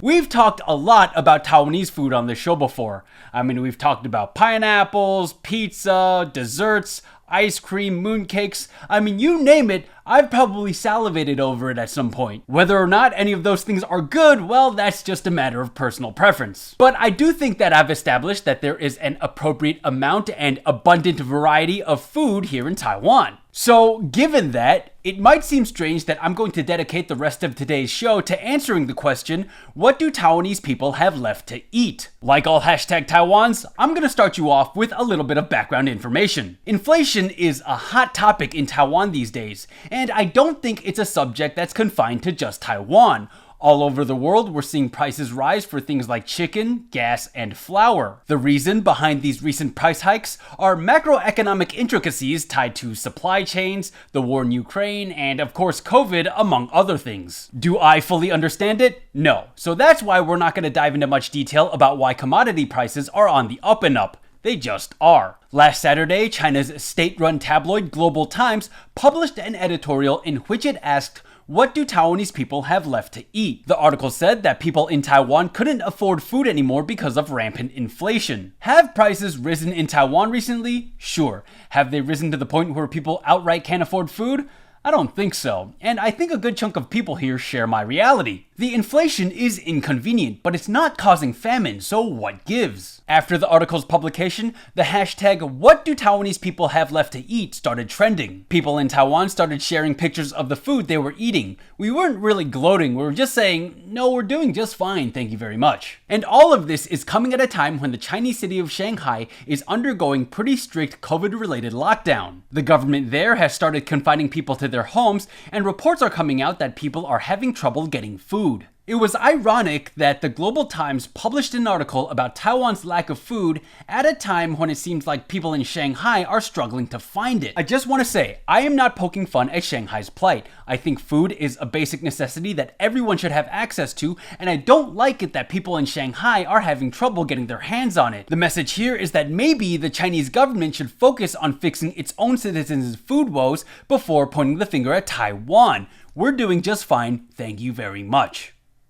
We've talked a lot about Taiwanese food on this show before. I mean, we've talked about pineapples, pizza, desserts, ice cream, mooncakes. I mean, you name it, I've probably salivated over it at some point. Whether or not any of those things are good, well, that's just a matter of personal preference. But I do think that I've established that there is an appropriate amount and abundant variety of food here in Taiwan. So, given that, it might seem strange that I'm going to dedicate the rest of today's show to answering the question, what do Taiwanese people have left to eat? Like all #Taiwans, I'm going to start you off with a little bit of background information. Inflation is a hot topic in Taiwan these days, and I don't think it's a subject that's confined to just Taiwan. All over the world, we're seeing prices rise for things like chicken, gas, and flour. The reason behind these recent price hikes are macroeconomic intricacies tied to supply chains, the war in Ukraine, and of course COVID, among other things. Do I fully understand it? No. So that's why we're not going to dive into much detail about why commodity prices are on the up and up. They just are. Last Saturday, China's state-run tabloid Global Times published an editorial in which it asked, what do Taiwanese people have left to eat? The article said that people in Taiwan couldn't afford food anymore because of rampant inflation. Have prices risen in Taiwan recently? Sure. Have they risen to the point where people outright can't afford food? I don't think so, and I think a good chunk of people here share my reality. The inflation is inconvenient, but it's not causing famine, so what gives? After the article's publication, the hashtag "What do Taiwanese people have left to eat" started trending. People in Taiwan started sharing pictures of the food they were eating. We weren't really gloating, we were just saying, no, we're doing just fine, thank you very much. And all of this is coming at a time when the Chinese city of Shanghai is undergoing pretty strict COVID-related lockdown. The government there has started confining people to their homes, and reports are coming out that people are having trouble getting food. It was ironic that the Global Times published an article about Taiwan's lack of food at a time when it seems like people in Shanghai are struggling to find it. I just want to say, I am not poking fun at Shanghai's plight. I think food is a basic necessity that everyone should have access to, and I don't like it that people in Shanghai are having trouble getting their hands on it. The message here is that maybe the Chinese government should focus on fixing its own citizens' food woes before pointing the finger at Taiwan. We're doing just fine, thank you very much.